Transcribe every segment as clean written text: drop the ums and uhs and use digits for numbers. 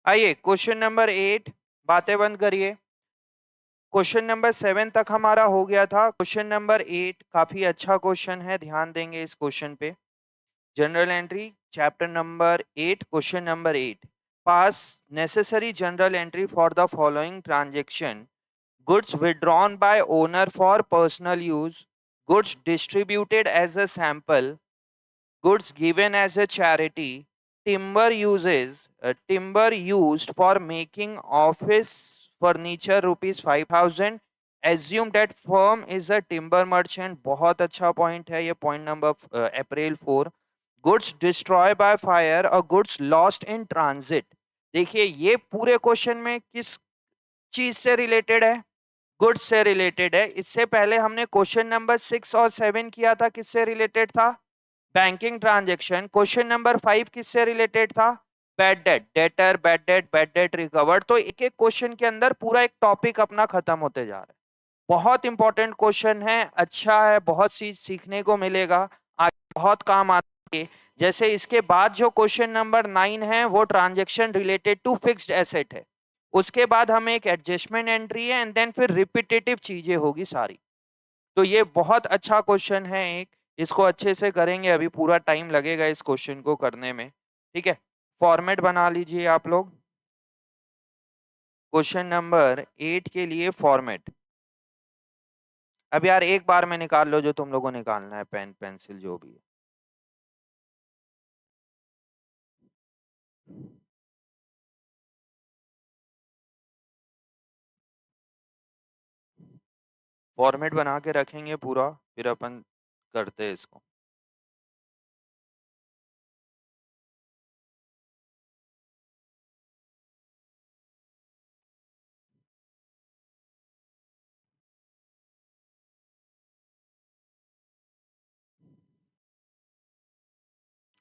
आइए question number 8, बातें बंद करिए। क्वेश्चन नंबर 7 तक हमारा हो गया था। क्वेश्चन नंबर 8 काफी अच्छा क्वेश्चन है, ध्यान देंगे इस क्वेश्चन पे। General entry chapter number 8, question number 8। Pass necessary general entry for the following transaction: goods withdrawn by owner for personal use, goods distributed as a sample, goods given as a charity, timber used for making office furniture rupees 5000. Assume that firm is a timber merchant. बहुत अच्छा point है ये, point number April 4। Goods destroy by fire और goods lost in transit. देखिए ये पूरे question में किस चीज से रिलेटेड है? गुड्स से रिलेटेड है। इससे पहले हमने क्वेश्चन नंबर 6 और 7 किया था, किससे रिलेटेड था? Banking transaction. क्वेश्चन नंबर 5 किससे रिलेटेड था? Bad debt, debtor, bad debt recovered. तो एक एक क्वेश्चन के अंदर पूरा एक टॉपिक अपना खत्म होते जा रहा है। बहुत इंपॉर्टेंट क्वेश्चन है, अच्छा है, बहुत चीज सीखने को मिलेगा, आगे बहुत काम आते हैं। जैसे इसके बाद जो क्वेश्चन नंबर 9 है वो transaction related to fixed asset है। उसके बाद हमें एक एडजस्टमेंट एंट्री है एंड देन फिर रिपीटेटिव चीजें होगी सारी। तो ये बहुत अच्छा क्वेश्चन है एक, इसको अच्छे से करेंगे, अभी पूरा टाइम लगेगा इस क्वेश्चन को करने में। ठीक है, फॉर्मेट बना लीजिए आप लोग क्वेश्चन नंबर 8 के लिए फॉर्मेट। अब यार एक बार में निकाल लो जो तुम लोगों को निकालना है, पेन पेंसिल जो भी है। फॉर्मेट बना के रखेंगे पूरा, फिर अपन करते हैं इसको।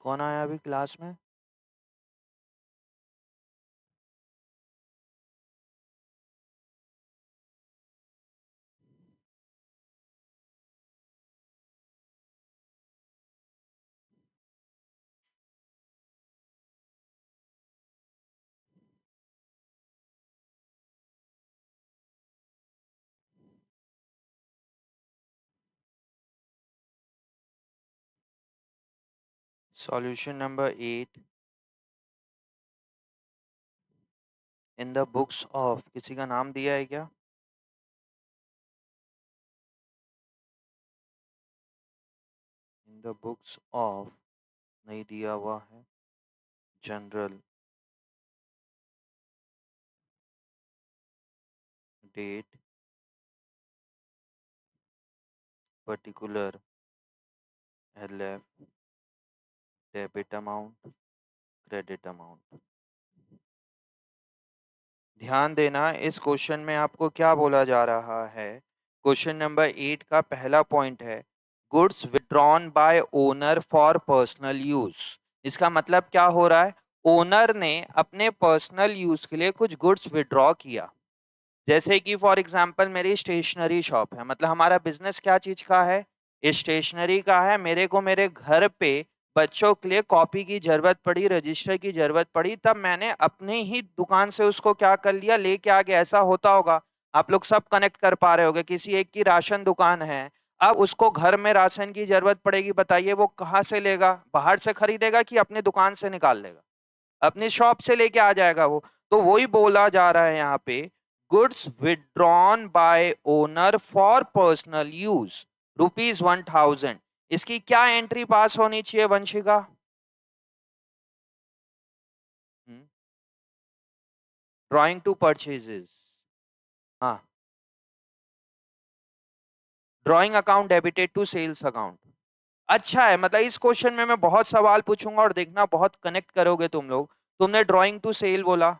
कौन आया अभी क्लास में? Solution number 8 in the books of, किसी का नाम दिया है क्या? इन द बुक्स ऑफ नहीं दिया हुआ है। Journal date, particular LF, debit amount, credit amount. ध्यान देना इस क्वेश्चन में आपको क्या बोला जा रहा है। क्वेश्चन नंबर 8 का पहला पॉइंट है goods withdrawn by owner for personal use. इसका मतलब क्या हो रहा है? ओनर ने अपने पर्सनल यूज के लिए कुछ गुड्स विड्रॉ किया। जैसे कि फॉर एग्जांपल मेरी स्टेशनरी शॉप है, मतलब हमारा बिजनेस क्या चीज का है? स्टेशनरी का है। मेरे को मेरे घर पे बच्चों के लिए कॉपी की जरूरत पड़ी, रजिस्टर की जरूरत पड़ी, तब मैंने अपने ही दुकान से उसको क्या कर लिया, लेके आ गया। ऐसा होता होगा, आप लोग सब कनेक्ट कर पा रहे होगे। किसी एक की राशन दुकान है, अब उसको घर में राशन की जरूरत पड़ेगी, बताइए वो कहाँ से लेगा? बाहर से खरीदेगा कि अपने दुकान से निकाल लेगा? अपनी शॉप से लेके आ जाएगा वो। तो वही बोला जा रहा है यहाँ पे, goods withdrawn by owner for personal use ₹1000। इसकी क्या एंट्री पास होनी चाहिए वंशिका? Drawing to purchases. हाँ, drawing account debited to sales account. अच्छा है, मतलब इस क्वेश्चन में मैं बहुत सवाल पूछूंगा और देखना बहुत कनेक्ट करोगे तुम लोग। तुमने ड्रॉइंग टू सेल बोला,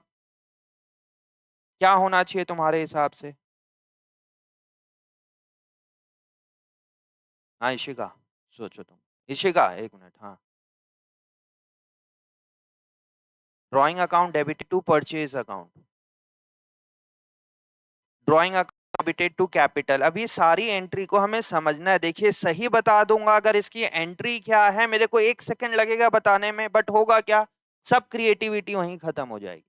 क्या होना चाहिए तुम्हारे हिसाब से? हाँ इशिका, सोचो तुम। इशिका एक मिनट, हाँ। Drawing account debited to purchase account, drawing account debited to capital. अभी सारी एंट्री को हमें समझना है। देखिए सही बता दूंगा अगर इसकी एंट्री क्या है, मेरे को 1 सेकंड लगेगा बताने में, बट होगा क्या, सब क्रिएटिविटी वहीं खत्म हो जाएगी।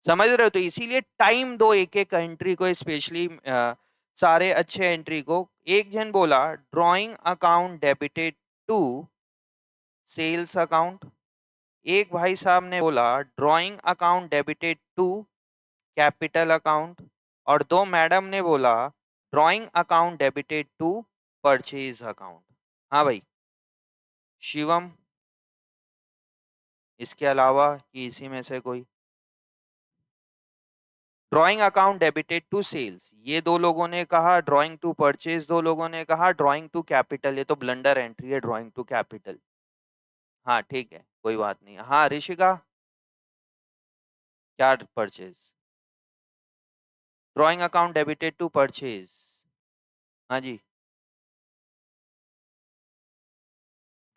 समझ रहे हो? तो इसीलिए टाइम दो एक एक एंट्री को, स्पेशली सारे अच्छे एंट्री को। एक जन बोला drawing account debited to sales account, एक भाई साहब ने बोला drawing account debited to capital account, और दो मैडम ने बोला drawing account debited to purchase account. हाँ भाई शिवम, इसके अलावा कि इसी में से कोई? Drawing account debited to sales ये दो लोगों ने कहा, ड्रॉइंग टू परचेज दो लोगों ने कहा, ड्रॉइंग टू कैपिटल ये तो ब्लंडर एंट्री है, ड्रॉइंग टू कैपिटल। हाँ ठीक है कोई बात नहीं। हाँ ऋषिका, क्या purchase? Drawing account debited to purchase. हाँ जी।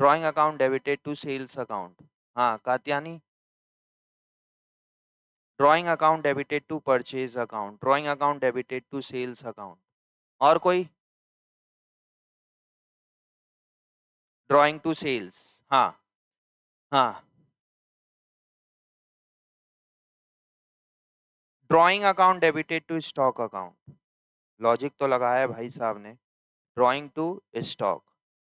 Drawing account debited to sales account. हाँ Katyani. Drawing account debited to purchase account, drawing account debited to sales account. और कोई? Drawing to sales. हाँ हाँ। Drawing account debited to stock account. Logic तो लगाया है भाई साहब ने, ड्रॉइंग टू स्टॉक।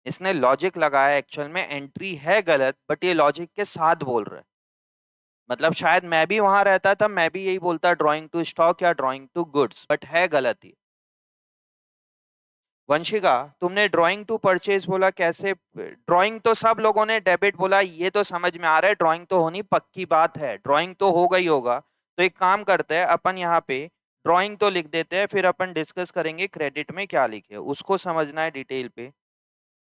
इसने लॉजिक लगाया, एक्चुअल में एंट्री है गलत बट ये लॉजिक के साथ बोल रहा है। मतलब शायद मैं भी वहां रहता था, मैं भी यही बोलता ड्रॉइंग टू स्टॉक या ड्रॉइंग टू गुड्स, बट है गलत ही। वंशिका तुमने ड्राइंग टू परचेज बोला, कैसे? ड्राइंग तो सब लोगों ने डेबिट बोला, ये तो समझ में आ रहा है, ड्राइंग तो होनी पक्की बात है, ड्राइंग तो होगा ही होगा। तो एक काम करते हैं अपन यहाँ पे ड्राइंग तो लिख देते हैं, फिर अपन डिस्कस करेंगे क्रेडिट में क्या लिखे, उसको समझना है डिटेल पे।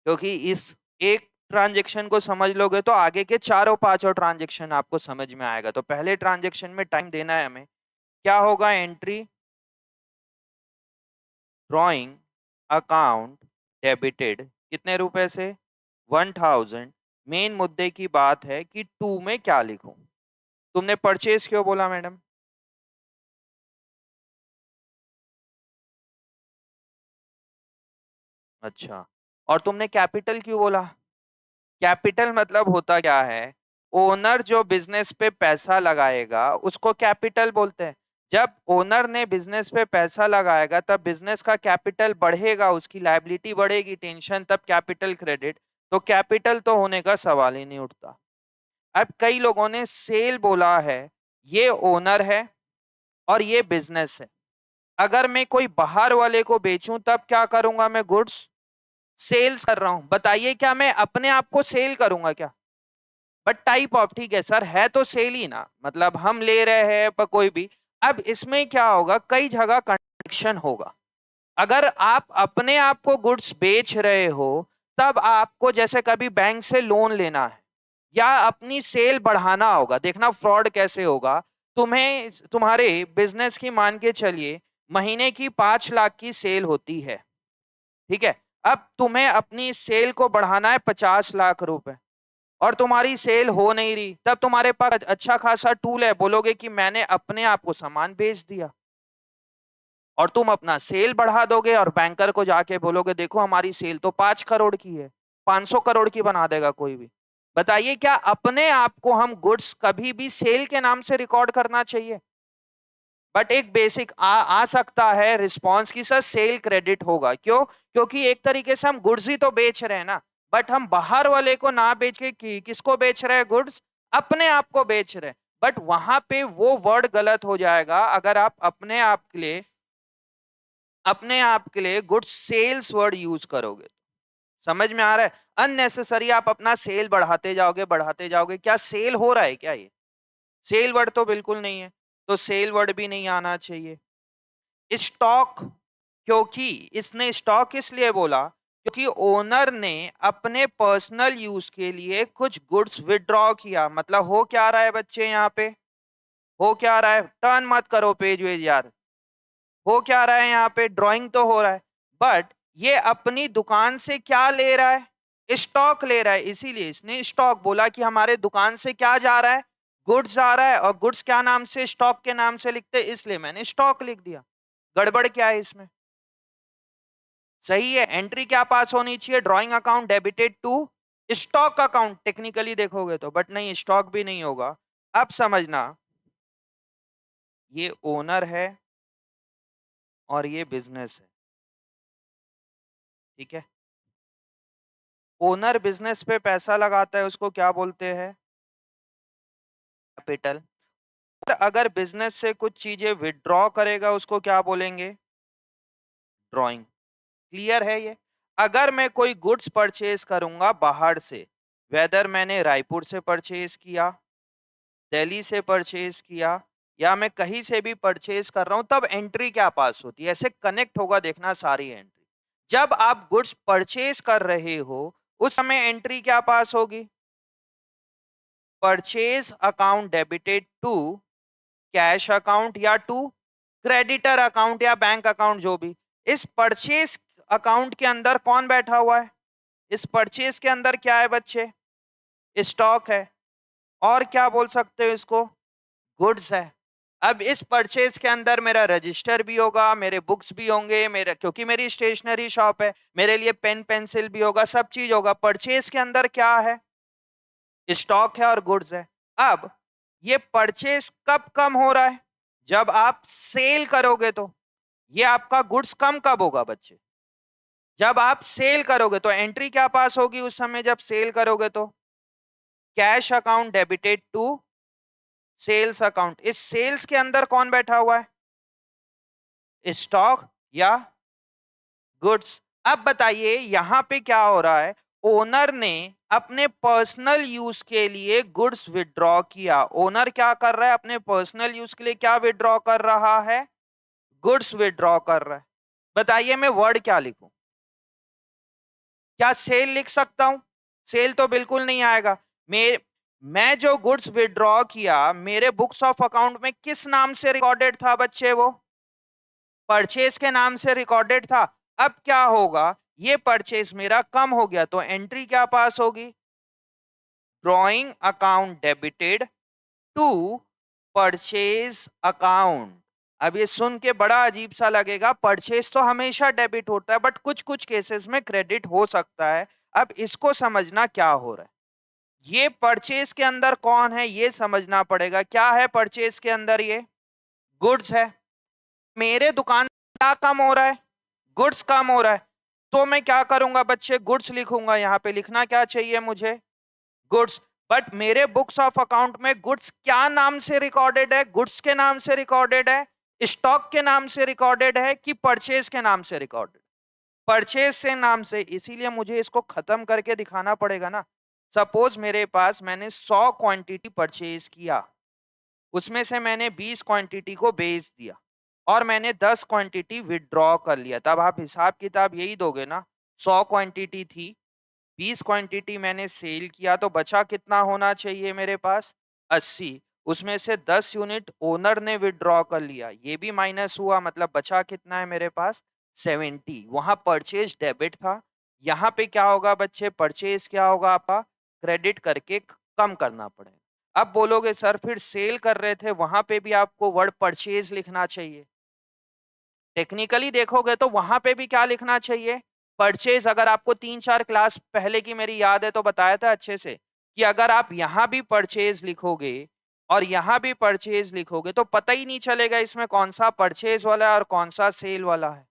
क्योंकि इस एक ट्रांजेक्शन को समझ लोगे तो आगे के चारों पांचों ट्रांजेक्शन आपको समझ में आएगा। तो पहले ट्रांजेक्शन में टाइम देना है हमें। क्या होगा एंट्री? ड्रॉइंग अकाउंट डेबिटेड कितने रुपए से? 1000। मेन मुद्दे की बात है कि टू में क्या लिखूं। तुमने परचेज क्यों बोला मैडम? अच्छा, और तुमने कैपिटल क्यों बोला? कैपिटल मतलब होता क्या है? ओनर जो बिजनेस पे पैसा लगाएगा उसको कैपिटल बोलते हैं। जब ओनर ने बिजनेस पे पैसा लगाएगा तब बिजनेस का कैपिटल बढ़ेगा, उसकी लायबिलिटी बढ़ेगी, टेंशन तब कैपिटल क्रेडिट। तो कैपिटल तो होने का सवाल ही नहीं उठता। अब कई लोगों ने सेल बोला है, ये ओनर है और ये बिजनेस है। अगर मैं कोई बाहर वाले को बेचूं तब क्या करूंगा? मैं गुड्स सेल्स कर रहा हूं। बताइए क्या मैं अपने आप को सेल करूंगा क्या? बट टाइप ऑफ, ठीक है सर, है तो सेल ही ना, मतलब हम ले रहे हैं पर कोई भी। अब इसमें क्या होगा, कई जगह कंट्रडिक्शन होगा। अगर आप अपने आप को गुड्स बेच रहे हो तब आपको जैसे कभी बैंक से लोन लेना है या अपनी सेल बढ़ाना होगा। देखना फ्रॉड कैसे होगा। तुम्हें तुम्हारे बिजनेस की मान के चलिए महीने की 5 लाख की सेल होती है, ठीक है। अब तुम्हें अपनी सेल को बढ़ाना है 50 लाख रुपए और तुम्हारी सेल हो नहीं रही, तब तुम्हारे पास अच्छा खासा टूल है, बोलोगे कि मैंने अपने आप को सामान बेच दिया और तुम अपना सेल बढ़ा दोगे और बैंकर को जाके बोलोगे देखो हमारी सेल तो 5 करोड़ की है, 500 करोड़ की बना देगा कोई भी। बताइए क्या अपने आप को हम गुड्स कभी भी सेल के नाम से रिकॉर्ड करना चाहिए? बट एक बेसिक आ सकता है रिस्पॉन्स की सर सेल क्रेडिट होगा, क्यों? क्योंकि एक तरीके से हम गुड्स ही तो बेच रहे हैं ना। बट हम बाहर वाले को ना बेच के किसको बेच रहे हैं? गुड्स अपने आप को बेच रहे हैं। बट वहां पे वो वर्ड गलत हो जाएगा अगर आप अपने आप के लिए गुड्स सेल्स वर्ड यूज करोगे। समझ में आ रहा है? अननेसेसरी आप अपना सेल बढ़ाते जाओगे, क्या सेल हो रहा है क्या? ये सेल वर्ड तो बिल्कुल नहीं है, तो सेल वर्ड भी नहीं आना चाहिए। स्टॉक, क्योंकि इसने स्टॉक इसलिए बोला क्योंकि ओनर ने अपने पर्सनल यूज के लिए कुछ गुड्स विड्रॉ किया। मतलब हो क्या रहा है बच्चे यहाँ पे? हो क्या रहा है? टर्न मत करो पेज वेज यार। हो क्या रहा है यहाँ पे? ड्राइंग तो हो रहा है बट ये अपनी दुकान से क्या ले रहा है? स्टॉक ले रहा है। इसीलिए इसने स्टॉक बोला कि हमारे दुकान से क्या जा रहा है? गुड्स आ रहा है, और गुड्स क्या नाम से? स्टॉक के नाम से लिखते, इसलिए मैंने स्टॉक लिख दिया। गड़बड़ क्या है इसमें? सही है। एंट्री क्या पास होनी चाहिए? Drawing account debited to stock account, technically देखोगे तो, बट नहीं, स्टॉक भी नहीं होगा। अब समझना, ये ओनर है और ये बिजनेस है, ठीक है। ओनर बिजनेस पे पैसा लगाता है, उसको क्या बोलते हैं? कैपिटल। अगर बिजनेस से कुछ चीजें विड्रॉ करेगा उसको क्या बोलेंगे? ड्रॉइंग। क्लियर है ये? अगर मैं कोई गुड्स परचेज करूंगा बाहर से, वेदर मैंने रायपुर से परचेज किया, दिल्ली से परचेज किया, या मैं कहीं से भी परचेज कर रहा हूं, तब एंट्री क्या पास होती है? ऐसे कनेक्ट होगा, देखना सारी एंट्री। जब आप गुड्स परचेज कर रहे हो उस समय एंट्री क्या पास होगी? Purchase account debited to cash account या टू क्रेडिटर अकाउंट या बैंक अकाउंट, जो भी। इस परचेज अकाउंट के अंदर कौन बैठा हुआ है? इस परचेज के अंदर क्या है बच्चे? स्टॉक है। और क्या बोल सकते हो इसको? गुड्स है। अब इस परचेज के अंदर मेरा रजिस्टर भी होगा, मेरे बुक्स भी होंगे, मेरा, क्योंकि मेरी स्टेशनरी शॉप है, मेरे लिए पेन पेंसिल भी होगा, सब चीज होगा। परचेज के अंदर क्या है? स्टॉक है और गुड्स है। अब ये परचेज कब कम हो रहा है? जब आप सेल करोगे तो। ये आपका गुड्स कम कब होगा बच्चे? जब आप सेल करोगे। तो एंट्री क्या पास होगी उस समय जब सेल करोगे तो? Cash account debited to sales account. इस सेल्स के अंदर कौन बैठा हुआ है? स्टॉक या गुड्स। अब बताइए यहां पे क्या हो रहा है? ओनर ने अपने पर्सनल यूज के लिए गुड्स विड्रॉ किया। ओनर क्या कर रहा है? अपने पर्सनल यूज के लिए क्या विड्रॉ कर रहा है? गुड्स विड्रॉ कर रहा है। बताइए मैं वर्ड क्या लिखूं? क्या सेल लिख सकता हूं? सेल तो बिल्कुल नहीं आएगा। मैं जो गुड्स विड्रॉ किया, मेरे बुक्स ऑफ अकाउंट में किस नाम से रिकॉर्डेड था बच्चे? वो परचेज के नाम से रिकॉर्डेड था। अब क्या होगा? ये परचेज मेरा कम हो गया, तो एंट्री क्या पास होगी? Drawing account debited to purchase account. अब ये सुन के बड़ा अजीब सा लगेगा, परचेज तो हमेशा डेबिट होता है, बट कुछ कुछ केसेस में क्रेडिट हो सकता है। अब इसको समझना क्या हो रहा है। ये परचेज के अंदर कौन है ये समझना पड़ेगा। क्या है परचेज के अंदर? ये गुड्स है। मेरे दुकान क्या कम हो रहा है? गुड्स कम हो रहा है। तो मैं क्या करूंगा बच्चे? गुड्स लिखूंगा। यहां पे लिखना क्या चाहिए मुझे? गुड्स। बट मेरे बुक्स ऑफ अकाउंट में गुड्स क्या नाम से रिकॉर्डेड है? गुड्स के नाम से रिकॉर्डेड है, स्टॉक के नाम से रिकॉर्डेड है, कि परचेज के नाम से रिकॉर्डेड? परचेज से नाम से। इसीलिए मुझे इसको खत्म करके दिखाना पड़ेगा ना। सपोज मेरे पास मैंने 100 क्वांटिटी परचेज किया, उसमें से मैंने 20 क्वांटिटी को बेच दिया और मैंने 10 क्वांटिटी विड्रॉ कर लिया, तब आप हिसाब किताब यही दोगे ना। 100 क्वांटिटी थी, 20 क्वांटिटी मैंने सेल किया, तो बचा कितना होना चाहिए मेरे पास? 80। उसमें से 10 यूनिट ओनर ने विड्रॉ कर लिया, ये भी माइनस हुआ, मतलब बचा कितना है मेरे पास? 70। वहां परचेज डेबिट था, यहाँ पे क्या होगा बच्चे? परचेज क्या होगा आपका? क्रेडिट करके कम करना पड़ेगा। अब बोलोगे सर फिर सेल कर रहे थे वहां पे भी आपको वर्ड परचेज लिखना चाहिए। टेक्निकली देखोगे तो वहां पे भी क्या लिखना चाहिए? परचेज। अगर आपको 3-4 क्लास पहले की मेरी याद है तो बताया था अच्छे से कि अगर आप यहां भी परचेज लिखोगे और यहां भी परचेज लिखोगे तो पता ही नहीं चलेगा इसमें कौन सा परचेज वाला है और कौन सा सेल वाला है।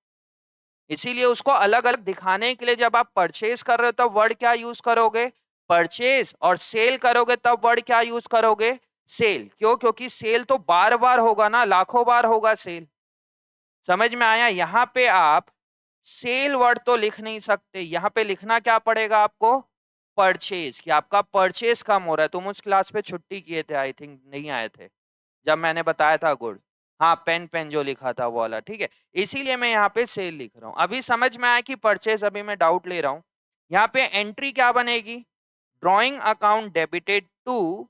इसीलिए उसको अलग अलग दिखाने के लिए जब आप परचेज कर रहे हो तब वर्ड क्या यूज करोगे? परचेज। और सेल करोगे तब वर्ड क्या यूज करोगे? सेल। क्यों? क्योंकि सेल तो बार बार होगा ना, लाखों बार होगा सेल। समझ में आया? यहां पे आप सेल वर्ड तो लिख नहीं सकते, यहां पे लिखना क्या पड़ेगा आपको? परचेज। कि आपका परचेज कम हो रहा है। तुम उस क्लास पे छुट्टी किए थे, आई थिंक नहीं आए थे जब मैंने बताया था गुड। हाँ, पेन पेन जो लिखा था वो वाला, ठीक है। इसीलिए मैं यहाँ पे सेल लिख रहा हूँ। अभी समझ में आया कि परचेज? अभी मैं डाउट ले रहा हूँ। यहाँ पे एंट्री क्या बनेगी? Drawing account debited to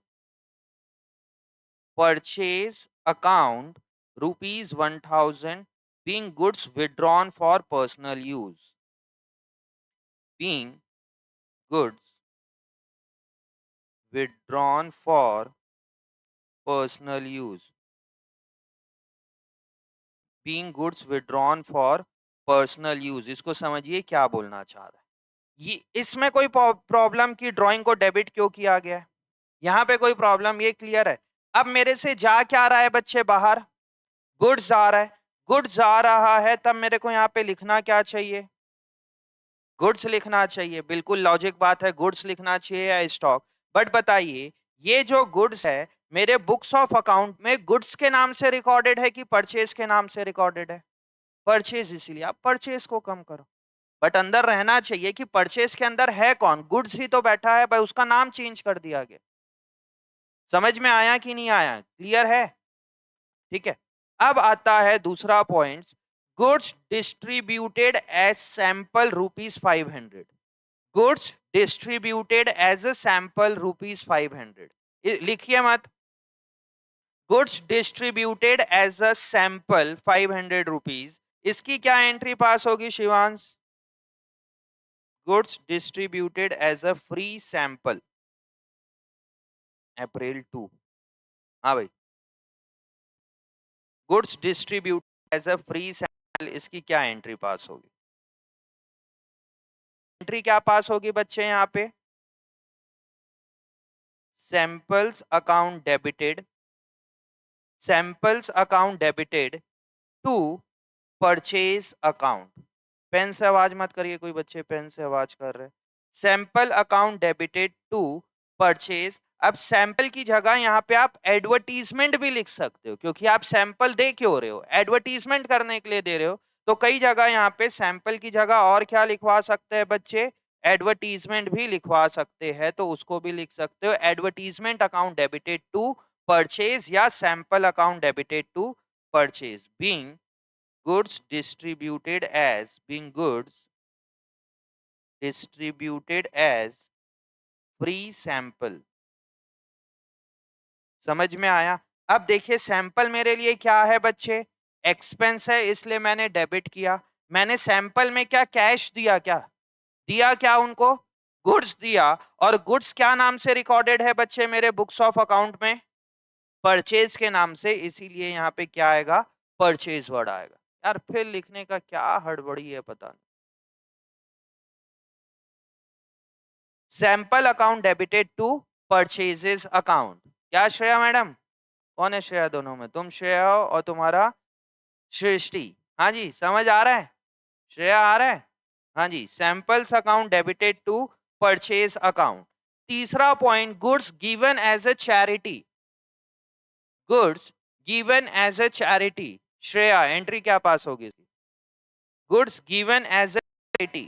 purchase account ₹1000 being goods withdrawn for personal use. Being goods withdrawn for personal use. Being goods withdrawn for personal use. इसको समझिए क्या बोलना चाह रहा है। ये इसमें कोई प्रॉब्लम की ड्राइंग को डेबिट क्यों किया गया है? यहाँ पे कोई प्रॉब्लम? ये क्लियर है। अब मेरे से जा क्या रहा है बच्चे बाहर? गुड्स आ रहा है, गुड्स आ रहा है, तब मेरे को यहाँ पे लिखना क्या चाहिए? गुड्स लिखना चाहिए। बिल्कुल लॉजिक बात है, गुड्स लिखना चाहिए या स्टॉक। बट बताइए, ये जो गुड्स है मेरे बुक्स ऑफ अकाउंट में गुड्स के नाम से रिकॉर्डेड है कि परचेज के नाम से रिकॉर्डेड है? परचेज, इसीलिए आप परचेज को कम करो। बट अंदर रहना चाहिए कि परचेज के अंदर है कौन, गुड्स ही तो बैठा है भाई, उसका नाम चेंज कर दिया गया। समझ में आया कि नहीं आया? क्लियर है? ठीक है। अब आता है दूसरा point, goods distributed as sample ₹500। Goods distributed as a sample ₹500, लिखिए मत। Goods distributed as a sample ₹500, इसकी क्या एंट्री पास होगी Shivansh? Goods distributed as a free sample April 2। हाँ भाई, goods distribute as a free sample, इसकी क्या एंट्री पास होगी? एंट्री क्या पास होगी बच्चे यहाँ पे? Samples account debited, samples account debited to purchase account. Pen से आवाज मत करिए, कोई बच्चे पेन से आवाज कर रहे। Sample account debited to purchase. अब सैंपल की जगह यहाँ पे आप एडवर्टीजमेंट भी लिख सकते हो, क्योंकि आप सैंपल दे क्यों रहे हो? एडवर्टीजमेंट करने के लिए दे रहे हो। तो कई जगह यहाँ पे सैंपल की जगह और क्या लिखवा सकते हैं बच्चे? एडवर्टीजमेंट भी लिखवा सकते हैं, तो उसको भी लिख सकते हो, advertisement account debited to purchase या sample account debited to purchase. Being goods distributed as, being goods distributed as free sample। समझ में आया? अब देखिए, सैंपल मेरे लिए क्या है बच्चे? एक्सपेंस है, इसलिए मैंने डेबिट किया। मैंने सैंपल में क्या कैश दिया? क्या दिया? क्या उनको गुड्स दिया। और गुड्स क्या नाम से रिकॉर्डेड है बच्चे मेरे बुक्स ऑफ अकाउंट में? परचेज के नाम से, इसीलिए यहाँ पे क्या आएगा? परचेज वर्ड आएगा। यार फिर लिखने का क्या हड़बड़ी है पता नहीं। Sample account debited to purchases account. क्या श्रेया मैडम? कौन है श्रेया दोनों में? तुम श्रेया हो और तुम्हारा सृष्टि। हाँ जी, समझ आ रहा है? श्रेया आ रहा है? हाँ जी, samples account debited to purchase account. तीसरा point, goods given as a charity. Goods given as a charity. Shreya entry क्या पास होगी? Goods given as a charity.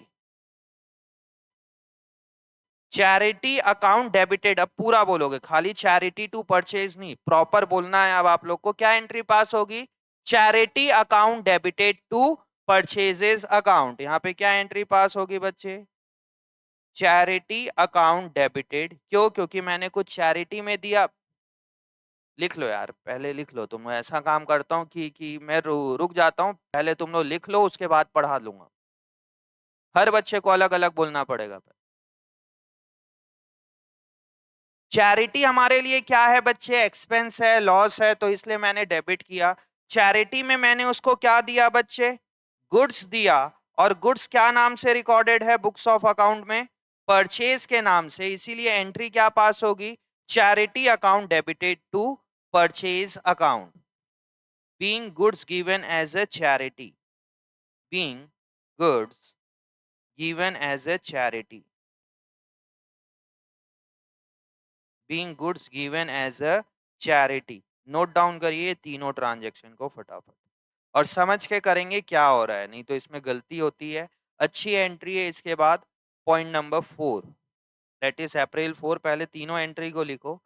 Charity account debited, अब पूरा बोलोगे, खाली चैरिटी टू परचेज नहीं, प्रॉपर बोलना है। अब आप लोग को क्या एंट्री पास होगी? Charity account debited to purchases account. यहाँ पे क्या एंट्री पास होगी बच्चे? Charity account debited. क्यों? क्योंकि मैंने कुछ चैरिटी में दिया। लिख लो यार, पहले लिख लो। तुम ऐसा काम करता हूँ कि मैं रुक जाता हूँ, पहले तुम लोग लिख लो, उसके बाद पढ़ा लूंगा। हर बच्चे को अलग अलग बोलना पड़ेगा। चैरिटी हमारे लिए क्या है बच्चे? एक्सपेंस है, लॉस है, तो इसलिए मैंने डेबिट किया। चैरिटी में मैंने उसको क्या दिया बच्चे? गुड्स दिया। और गुड्स क्या नाम से रिकॉर्डेड है बुक्स ऑफ अकाउंट में? परचेज के नाम से, इसीलिए एंट्री क्या पास होगी? Charity account debited to purchase account. Being goods given as a charity, being goods given as a charity, being goods given as a charity. Note down करिए तीनों transaction को फटाफट, और समझ के करेंगे क्या हो रहा है, नहीं तो इसमें गलती होती है। अच्छी एंट्री है। इसके बाद पॉइंट नंबर 4, दैट इज अप्रैल 4। पहले तीनों एंट्री को लिखो,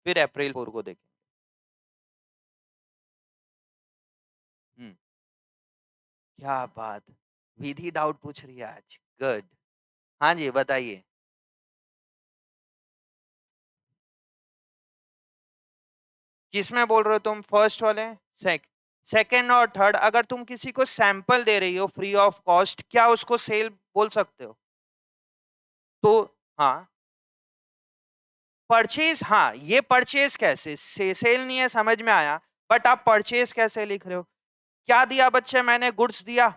फिर अप्रैल 4 को देखेंगे। क्या बात, विधि डाउट पूछ रही है आज, गुड। हाँ जी बताइए। किसमें बोल रहे हो तुम? फर्स्ट वाले? सेकंड और थर्ड। अगर तुम किसी को सैंपल दे रही हो फ्री ऑफ कॉस्ट, क्या उसको सेल बोल सकते हो? तो हाँ, परचेज। हाँ, ये परचेज कैसे सेल नहीं है, समझ में आया। बट आप परचेज कैसे लिख रहे हो? क्या दिया बच्चे मैंने? गुड्स दिया।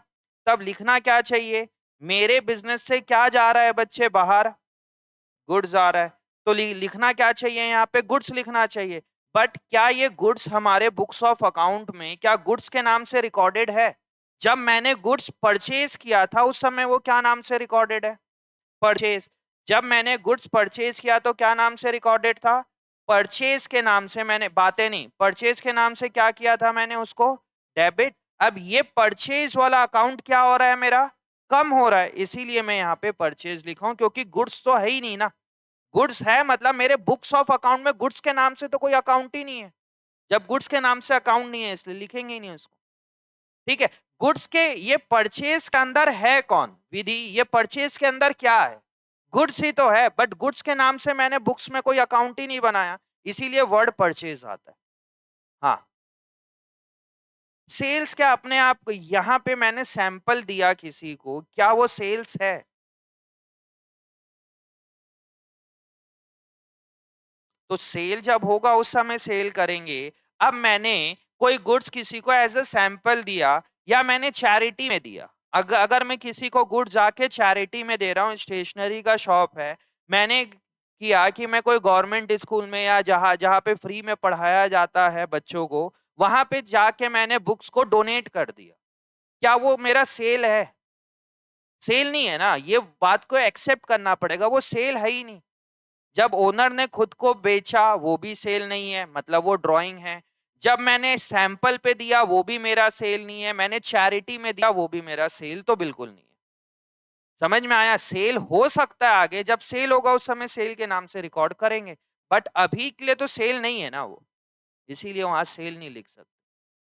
तब लिखना क्या चाहिए? मेरे बिजनेस से क्या जा रहा है बच्चे बाहर? गुड्स आ रहा है। तो लिखना क्या चाहिए? यहाँ पे गुड्स लिखना चाहिए। बट क्या ये गुड्स हमारे बुक्स ऑफ अकाउंट में क्या गुड्स के नाम से रिकॉर्डेड है? जब मैंने गुड्स परचेज किया था उस समय वो क्या नाम से रिकॉर्डेड है? परचेज। जब मैंने गुड्स परचेज किया तो क्या नाम से रिकॉर्डेड था? परचेज के नाम से। मैंने बातें नहीं, परचेज के नाम से क्या किया था मैंने उसको? डेबिट। अब ये परचेज वाला अकाउंट क्या हो रहा है मेरा? कम हो रहा है, इसीलिए मैं यहाँ पे परचेज लिखा हूं, क्योंकि गुड्स तो है ही नहीं ना। गुड्स है मतलब मेरे बुक्स ऑफ अकाउंट में गुड्स के नाम से तो कोई अकाउंट ही नहीं है। जब गुड्स के नाम से अकाउंट नहीं है इसलिए लिखेंगे ही नहीं उसको। ठीक है। गुड्स के ये परचेज के अंदर है कौन विधि? ये परचेज के अंदर क्या है? गुड्स ही तो है, बट गुड्स के नाम से मैंने बुक्स में कोई अकाउंट ही नहीं बनाया, इसीलिए वर्ड परचेज आता है। हाँ, सेल्स क्या अपने आप यहां पे मैंने सैंपल दिया किसी को, क्या वो सेल्स है? तो सेल जब होगा उस समय सेल करेंगे। अब मैंने कोई गुड्स किसी को एज अ सैंपल दिया या मैंने चैरिटी में दिया। अगर मैं किसी को गुड्स जाके चैरिटी में दे रहा हूँ, स्टेशनरी का शॉप है, मैंने किया कि मैं कोई गवर्नमेंट स्कूल में या जहाँ जहाँ पे फ्री में पढ़ाया जाता है बच्चों को, वहां पे जाके मैंने बुक्स को डोनेट कर दिया, क्या वो मेरा सेल है? सेल नहीं है ना, ये बात को एक्सेप्ट करना पड़ेगा, वो सेल है ही नहीं। जब ओनर ने खुद को बेचा वो भी सेल नहीं है, मतलब वो ड्राइंग है। जब मैंने सैंपल पे दिया वो भी मेरा सेल नहीं है, मैंने चैरिटी में दिया वो भी मेरा सेल तो बिल्कुल नहीं है। समझ में आया? सेल हो सकता है आगे, जब सेल होगा उस समय सेल के नाम से रिकॉर्ड करेंगे, बट अभी के लिए तो सेल नहीं है ना वो, इसीलिए वहां सेल नहीं लिख सकते।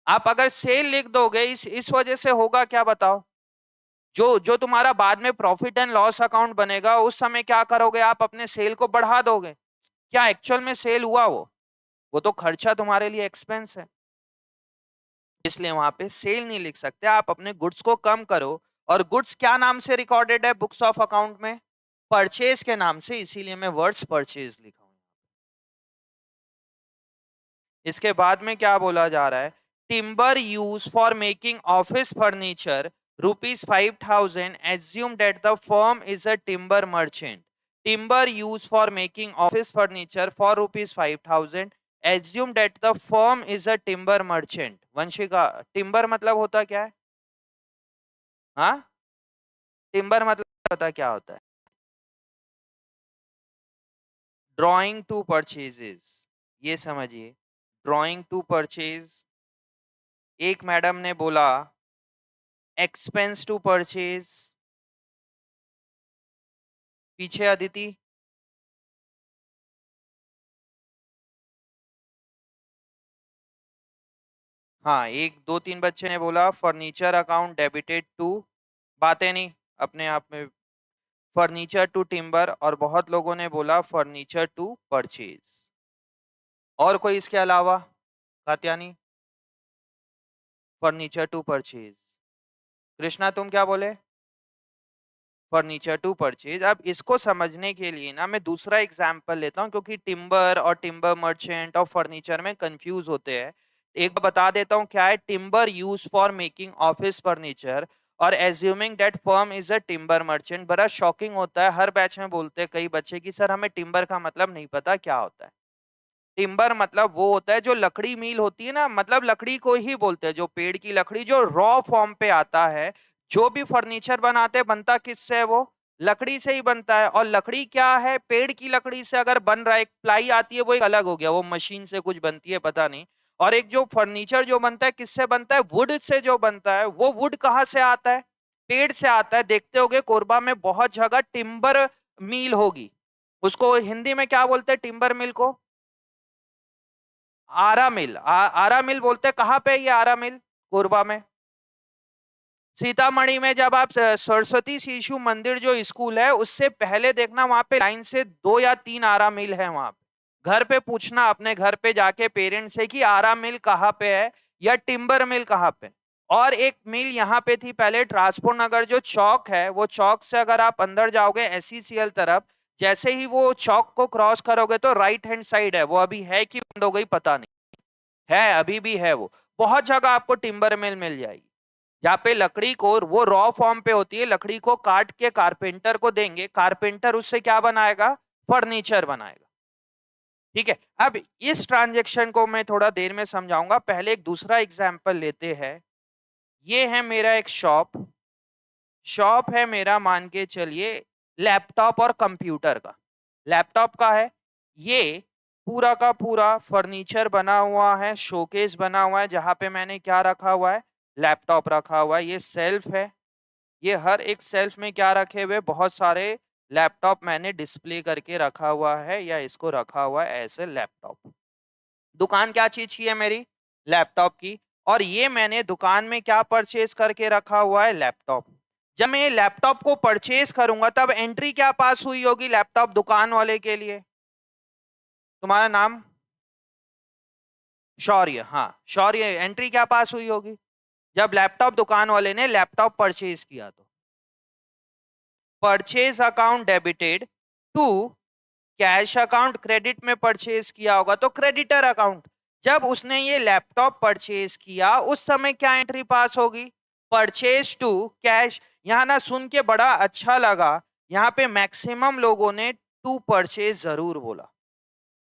आप अगर सेल लिख दोगे इस वजह से होगा क्या बताओ? जो जो तुम्हारा बाद में प्रॉफिट एंड लॉस अकाउंट बनेगा उस समय क्या करोगे? आप अपने सेल को बढ़ा दोगे। क्या एक्चुअल में सेल हुआ वो तो खर्चा तुम्हारे लिए एक्सपेंस है, इसलिए वहां पे सेल नहीं लिख सकते। आप अपने गुड्स को कम करो। और गुड्स क्या नाम से रिकॉर्डेड है बुक्स ऑफ अकाउंट में? परचेज के नाम से, इसीलिए मैं वर्ड्स परचेज लिखा हूं। इसके बाद में क्या बोला जा रहा है? Timber use for making office furniture ₹5,000 assume that the firm is a timber merchant. Timber used for making office furniture for ₹5,000 assume that the firm is a timber merchant. Vanshika, timber मतलब होता क्या है? हाँ, टिम्बर मतलब पता क्या होता है? ड्रॉइंग टू परचेजेस, ये समझिए। Drawing to purchase. एक मैडम ने बोला एक्सपेंस टू परचेज। पीछे अदिति। हाँ, एक दो तीन बच्चे ने बोला फर्नीचर अकाउंट डेबिटेड टू। बातें नहीं अपने आप में। फर्नीचर टू टिम्बर, और बहुत लोगों ने बोला फर्नीचर टू परचेज। और कोई इसके अलावा? Katyani, furniture to purchase. Krishna तुम क्या बोले? Furniture to purchase. अब इसको समझने के लिए ना मैं दूसरा एग्जाम्पल लेता हूँ, क्योंकि टिम्बर और टिम्बर मर्चेंट और फर्नीचर में कंफ्यूज होते हैं। एक बार बता देता हूँ क्या है। Timber use for making office furniture और assuming that firm is a timber merchant. बड़ा शॉकिंग होता है, हर बैच में बोलते हैं कई बच्चे की सर हमें टिम्बर का मतलब नहीं पता क्या होता है। टिम्बर मतलब वो होता है जो लकड़ी मिल होती है ना, मतलब लकड़ी को ही बोलते हैं, जो पेड़ की लकड़ी जो रॉ फॉर्म पे आता है। जो भी फर्नीचर बनाते हैं बनता किससे है? वो लकड़ी से ही बनता है। और लकड़ी क्या है? पेड़ की लकड़ी से अगर बन रहा है, एक प्लाई आती है वो एक अलग हो गया, वो मशीन से कुछ बनती है पता नहीं। और एक जो फर्नीचर जो बनता है किससे बनता है? वुड से जो बनता है। वो वुड कहाँ से आता है? पेड़ से आता है। देखते होगे कोरबा में बहुत जगह टिम्बर मिल होगी, उसको हिंदी में क्या बोलते हैं टिम्बर मिल को? आरा मिल। आरा मिल बोलते हैं। कहाँ पे ये आरा मिल? कोरबा में। सीतामढ़ी में जब आप सरस्वती शिशु मंदिर जो स्कूल है उससे पहले देखना, वहां पे लाइन से 2 या 3 आरा मिल है वहां पे। घर पे पूछना अपने घर पे जाके पेरेंट्स से कि आरा मिल कहाँ पे है या टिम्बर मिल कहाँ पे। और एक मिल यहाँ पे थी पहले, ट्रांसपोर्ट नगर जो चौक है, वो चौक से अगर आप अंदर जाओगे SECL तरफ, जैसे ही वो चौक को क्रॉस करोगे तो राइट हैंड साइड है। वो अभी है कि बंद हो गई पता नहीं, है अभी भी है वो। बहुत जगह आपको टिम्बर मिल मिल जाएगी, जहाँ पे लकड़ी को वो रॉ फॉर्म पे होती है, लकड़ी को काट के कारपेंटर को देंगे, कारपेंटर उससे क्या बनाएगा? फर्नीचर बनाएगा। ठीक है, अब इस ट्रांजेक्शन को मैं थोड़ा देर में समझाऊंगा, पहले एक दूसरा एग्जाम्पल लेते हैं। ये है मेरा एक शॉप है मेरा, मान के चलिए लैपटॉप और कंप्यूटर का। लैपटॉप का है, ये पूरा का पूरा फर्नीचर बना हुआ है, शोकेस बना हुआ है, जहां पे मैंने क्या रखा हुआ है, लैपटॉप रखा हुआ है। ये सेल्फ है, ये हर एक सेल्फ में क्या रखे हुए, बहुत सारे लैपटॉप मैंने डिस्प्ले करके रखा हुआ है, या इसको रखा हुआ है ऐसे लैपटॉप। दुकान क्या चीज की है मेरी, लैपटॉप की। और ये मैंने दुकान में क्या परचेज करके रखा हुआ है, लैपटॉप। जब मैं लैपटॉप को परचेज करूंगा तब एंट्री क्या पास हुई होगी लैपटॉप दुकान वाले के लिए, तुम्हारा नाम शौर्य, हाँ शौर्य, एंट्री क्या पास हुई होगी जब लैपटॉप दुकान वाले ने लैपटॉप परचेज किया, तो purchase account debited to cash account, credit में परचेज किया होगा तो क्रेडिटर अकाउंट। जब उसने ये लैपटॉप परचेज किया उस समय क्या एंट्री पास होगी, परचेज टू कैश। यहां ना सुन के बड़ा अच्छा लगा, यहाँ पे मैक्सिमम लोगों ने टू परचेज जरूर बोला।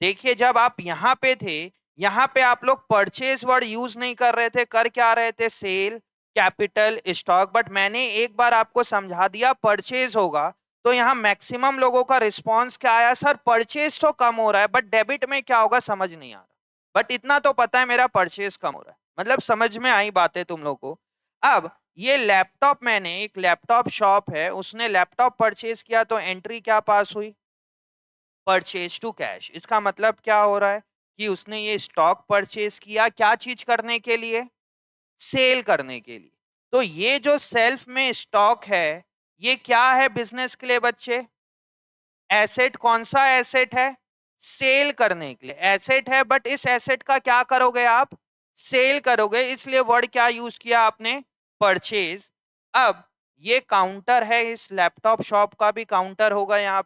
देखिए जब आप यहाँ पे थे, यहाँ पे आप लोग परचेज वर्ड यूज नहीं कर रहे थे, कर क्या रहे थे, सेल, कैपिटल, स्टॉक। बट मैंने एक बार आपको समझा दिया परचेज होगा, तो यहाँ मैक्सिमम लोगों का रिस्पॉन्स क्या आया, सर परचेज तो कम हो रहा है बट डेबिट में क्या होगा समझ नहीं आ रहा। बट इतना तो पता है मेरा परचेज कम हो रहा है, मतलब समझ में आई बातें तुम लोगों को। अब ये लैपटॉप, मैंने एक लैपटॉप शॉप है, उसने लैपटॉप परचेज किया तो एंट्री क्या पास हुई, परचेज टू कैश। इसका मतलब क्या हो रहा है कि उसने ये स्टॉक परचेज किया क्या चीज करने के लिए, सेल करने के लिए। तो ये जो सेल्फ में स्टॉक है ये क्या है बिजनेस के लिए बच्चे, एसेट। कौन सा एसेट है, सेल करने के लिए एसेट है, बट इस एसेट का क्या करोगे आप, सेल करोगे, इसलिए वर्ड क्या यूज किया आपने, परचेज। अब ये काउंटर है, इस लैपटॉप शॉप का भी काउंटर होगा यहाँ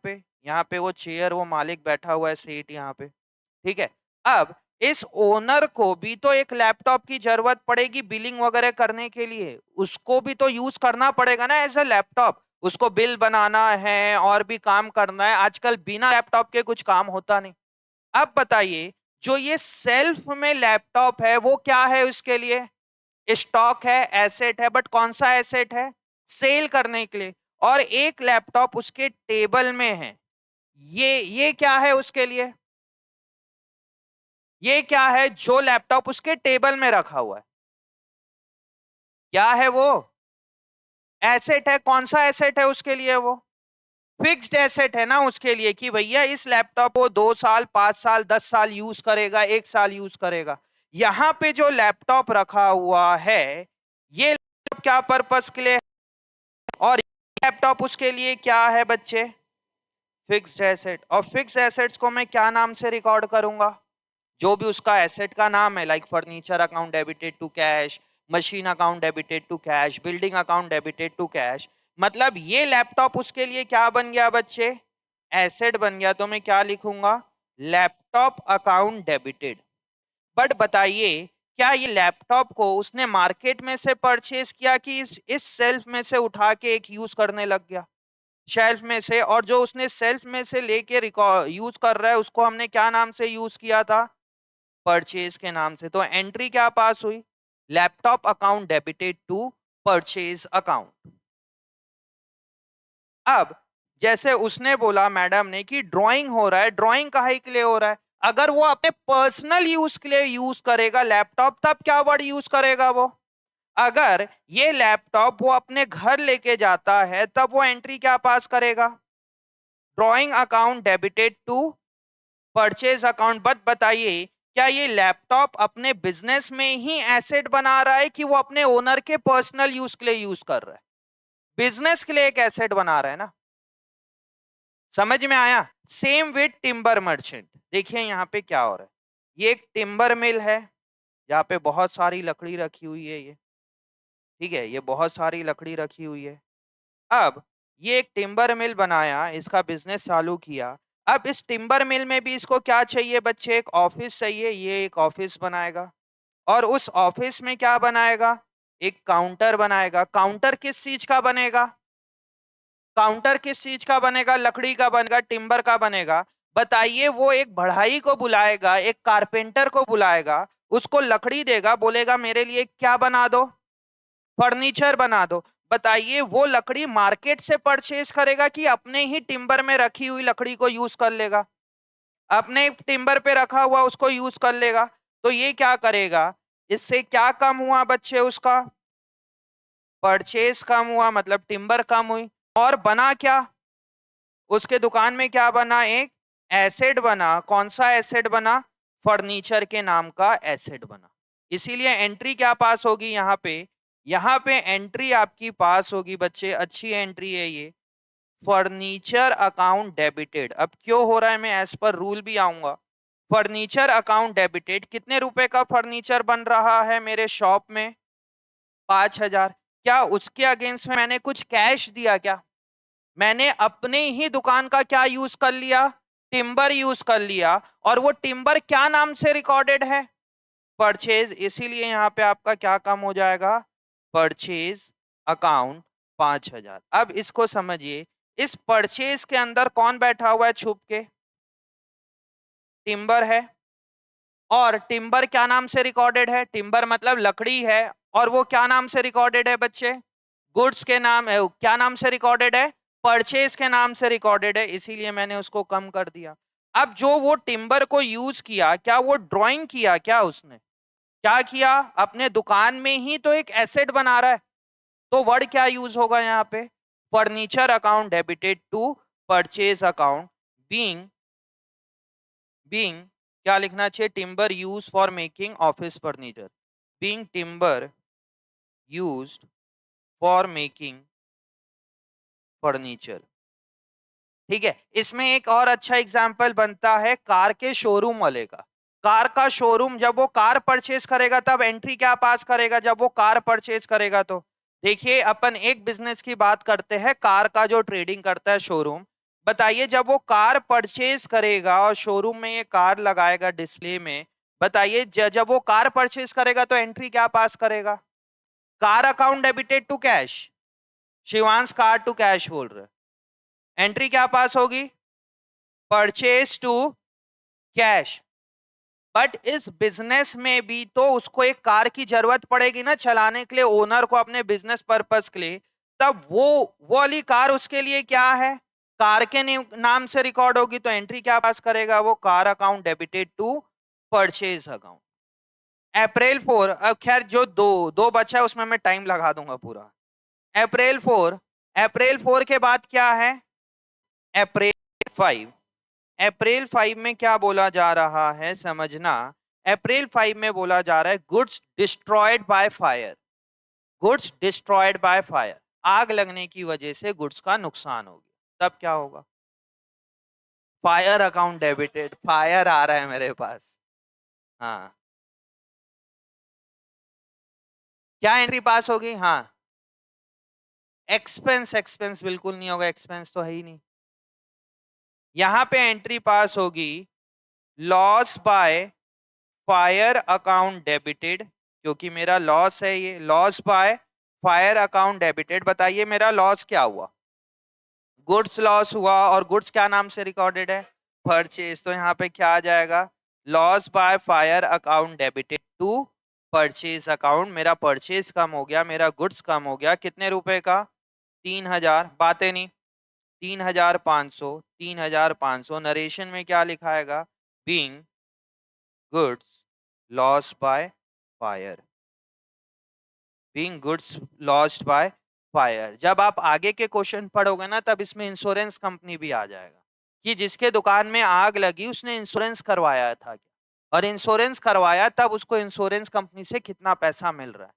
पे वो चेयर, वो मालिक बैठा हुआ है, सीट यहाँ पे, ठीक है। अब इस ओनर को भी तो एक लैपटॉप की जरूरत पड़ेगी बिलिंग वगैरह करने के लिए, उसको भी तो यूज करना पड़ेगा ना एज अ लैपटॉप। उसको बिल बनाना है और भी काम करना है, आजकल बिना लैपटॉप के कुछ काम होता नहीं। अब बताइए जो ये सेल्फ में लैपटॉप है वो क्या है, उसके लिए स्टॉक है, एसेट है, बट कौन सा एसेट है, सेल करने के लिए। और एक लैपटॉप उसके टेबल में है, ये क्या है उसके लिए, ये क्या है जो लैपटॉप उसके टेबल में रखा हुआ है, क्या है वो, एसेट है। कौन सा एसेट है उसके लिए, वो फिक्स्ड एसेट है ना उसके लिए, कि भैया इस लैपटॉप को 2 साल, 5 साल, 10 साल यूज करेगा, 1 साल यूज करेगा। यहाँ पे जो लैपटॉप रखा हुआ है ये लैपटॉप क्या पर्पस के लिए, और लैपटॉप उसके लिए क्या है बच्चे, फिक्स्ड एसेट। और फिक्स्ड एसेट्स को मैं क्या नाम से रिकॉर्ड करूंगा, जो भी उसका एसेट का नाम है, like furniture account debited to cash, machine account debited to cash, building account debited to cash. मतलब ये लैपटॉप उसके लिए क्या बन गया बच्चे, एसेट बन गया। तो मैं क्या लिखूंगा, लैपटॉप अकाउंट डेबिटेड। बट बताइए क्या ये लैपटॉप को उसने मार्केट में से परचेज किया कि इस सेल्फ में से उठा के एक यूज करने लग गया, शेल्फ में से। और जो उसने सेल्फ में से लेके यूज कर रहा है उसको हमने क्या नाम से यूज किया था, परचेज के नाम से। तो एंट्री क्या पास हुई, laptop account debited to purchase account. अब जैसे उसने बोला मैडम ने कि ड्राइंग हो रहा है, ड्राइंग काहे के लिए हो रहा है, अगर वो अपने पर्सनल यूज के लिए यूज करेगा लैपटॉप तब क्या वर्ड यूज करेगा वो, अगर ये लैपटॉप वो अपने घर लेके जाता है तब वो एंट्री क्या पास करेगा, drawing account debited to purchase account. But बताइए क्या ये लैपटॉप अपने बिजनेस में ही एसेट बना रहा है कि वो अपने ओनर के पर्सनल यूज के लिए यूज कर रहा है, बिजनेस के लिए एक एसेट बना रहा है ना, समझ में आया। सेम विथ टिम्बर मर्चेंट, देखिए यहाँ पे क्या हो रहा है, ये एक टिम्बर मिल है जहाँ पे बहुत सारी लकड़ी रखी हुई है, ये ठीक है, ये बहुत सारी लकड़ी रखी हुई है। अब ये एक टिम्बर मिल बनाया, इसका बिजनेस चालू किया। अब इस टिम्बर मिल में भी इसको क्या चाहिए बच्चे, एक ऑफिस चाहिए, ये एक ऑफिस बनाएगा। और उस ऑफिस में क्या बनाएगा, एक काउंटर बनाएगा। काउंटर किस चीज का बनेगा, काउंटर किस चीज का बनेगा, लकड़ी का बनेगा, टिम्बर का बनेगा। बताइए वो एक बढ़ाई को बुलाएगा, एक कारपेंटर को बुलाएगा, उसको लकड़ी देगा, बोलेगा मेरे लिए क्या बना दो, फर्नीचर बना दो। बताइए वो लकड़ी मार्केट से परचेज करेगा कि अपने ही टिम्बर में रखी हुई लकड़ी को यूज कर लेगा, अपने टिम्बर पे रखा हुआ उसको यूज कर लेगा। तो ये क्या करेगा, इससे क्या कम हुआ बच्चे, उसका परचेज कम हुआ, मतलब टिम्बर कम हुई। और बना क्या, उसके दुकान में क्या बना, एक एसेट बना। कौन सा एसेट बना, फर्नीचर के नाम का एसेट बना। इसीलिए एंट्री क्या पास होगी यहाँ पे एंट्री आपकी पास होगी बच्चे, अच्छी एंट्री है ये, फर्नीचर अकाउंट डेबिटेड। अब क्यों हो रहा है, मैं एज पर रूल भी आऊंगा। फर्नीचर अकाउंट डेबिटेड, कितने रुपए का फर्नीचर बन रहा है मेरे शॉप में, 5,000। क्या उसके अगेंस्ट में मैंने कुछ कैश दिया क्या, मैंने अपने ही दुकान का क्या यूज कर लिया, टिम्बर यूज कर लिया। और वो टिम्बर क्या नाम से रिकॉर्डेड है, परचेज। इसीलिए यहाँ पे आपका क्या कम हो जाएगा, परचेज अकाउंट 5,000। अब इसको समझिए, इस परचेज के अंदर कौन बैठा हुआ है छुप के, टिम्बर है। और टिम्बर क्या नाम से रिकॉर्डेड है, टिम्बर मतलब लकड़ी है, और वो क्या नाम से रिकॉर्डेड है बच्चे, गुड्स के नाम, क्या नाम से रिकॉर्डेड है, परचेज के नाम से रिकॉर्डेड है। इसीलिए मैंने उसको कम कर दिया। अब जो वो टिम्बर को यूज किया, क्या वो ड्राइंग किया, क्या उसने क्या किया, अपने दुकान में ही तो एक एसेट बना रहा है। तो वर्ड क्या यूज होगा यहाँ पे, furniture account debited to purchase account being being क्या लिखना चाहिए, timber use for making office furniture, being timber used for making furniture. ठीक है, इसमें एक और अच्छा एग्जाम्पल बनता है कार के शोरूम वाले का। कार का शोरूम, जब वो कार परचेज करेगा तब एंट्री क्या पास करेगा, जब वो कार परचेज करेगा तो। देखिए अपन एक बिजनेस की बात करते हैं, कार का जो ट्रेडिंग करता है शोरूम। बताइए जब वो कार परचेज करेगा और शोरूम में ये कार लगाएगा डिस्प्ले में, बताइए जब वो कार परचेज करेगा तो एंट्री क्या पास करेगा, car account debited to cash. Shivansh car to cash बोल रहे, एंट्री क्या पास होगी, परचेज टू कैश। बट इस बिजनेस में भी तो उसको एक कार की जरूरत पड़ेगी ना चलाने के लिए, ओनर को अपने बिजनेस पर्पस के लिए। तब वो वाली कार उसके लिए क्या है, कार के नाम से रिकॉर्ड होगी। तो एंट्री क्या पास करेगा वो, car account debited to purchase account. April 4, अब खैर जो दो दो बचा है उसमें मैं टाइम लगा दूंगा पूरा। अप्रैल 4 के बाद क्या है, अप्रैल 5। अप्रैल 5 में क्या बोला जा रहा है समझना, अप्रैल 5 में बोला जा रहा है goods destroyed by fire, goods destroyed by fire, आग लगने की वजह से गुड्स का नुकसान हो गया। तब क्या होगा, फायर अकाउंट डेबिटेड, फायर आ रहा है मेरे पास। हाँ, क्या एंट्री पास होगी, हाँ एक्सपेंस, एक्सपेंस बिल्कुल नहीं होगा, एक्सपेंस तो है ही नहीं। यहां पे एंट्री पास होगी loss by fire account debited, क्योंकि मेरा लॉस है ये, loss by fire account debited. बताइए मेरा लॉस क्या हुआ, गुड्स लॉस हुआ, और गुड्स क्या नाम से रिकॉर्डेड है, परचेज। तो यहाँ पे क्या आ जाएगा, loss by fire account debited to purchase account. मेरा परचेज कम हो गया, मेरा गुड्स कम हो गया, कितने रुपए का, 3,000। बातें नहीं, 3,500, 3,500। नरेशन में क्या लिखाएगा, being goods loss by fire, being goods lost by fire. जब आप आगे के क्वेश्चन पढ़ोगे ना तब इसमें इंश्योरेंस कंपनी भी आ जाएगा कि जिसके दुकान में आग लगी उसने इंश्योरेंस करवाया था क्या, और इंश्योरेंस करवाया तब उसको इंश्योरेंस कंपनी से कितना पैसा मिल रहा है,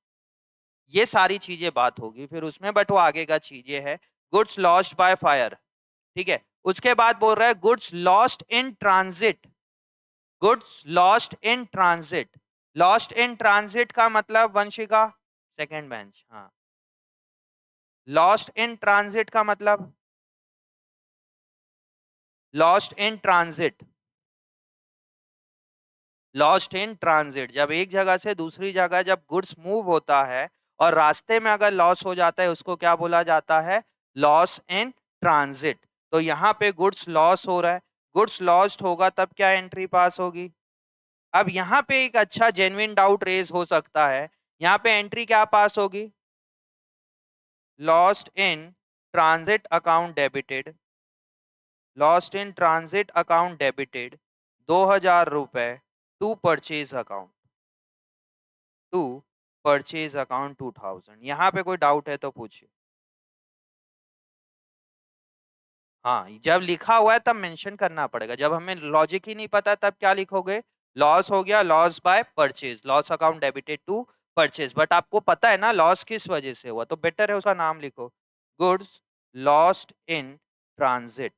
ये सारी चीजें बात होगी फिर उसमें, बट वो आगे का चीजें है। गुड्स लॉस्ट बाय फायर, ठीक है। उसके बाद बोल रहा है goods lost in transit, goods lost in transit. Lost in transit का मतलब, वंशिका सेकेंड बेंच, हाँ, लॉस्ट इन ट्रांजिट का मतलब, lost in transit, lost in transit जब एक जगह से दूसरी जगह जब गुड्स मूव होता है और रास्ते में अगर लॉस हो जाता है उसको क्या बोला जाता है, लॉस इन ट्रांजिट। तो यहाँ पे गुड्स लॉस हो रहा है, गुड्स लॉस्ट होगा तब क्या एंट्री पास होगी? अब यहाँ पे एक अच्छा जेन्युइन डाउट रेज हो सकता है, यहाँ पे एंट्री क्या पास होगी? Lost in transit account debited, lost in transit account debited 2000 रुपए to purchase account, to purchase account 2000। यहाँ पे कोई डाउट है तो पूछिए। हाँ, जब लिखा हुआ है तब मेंशन करना पड़ेगा, जब हमें लॉजिक ही नहीं पता तब क्या लिखोगे? लॉस हो गया, loss by purchase, loss account debited to purchase, but आपको पता है ना लॉस किस वजह से हुआ, तो बेटर है उसका नाम लिखो, गुड्स लॉस्ट इन ट्रांजिट।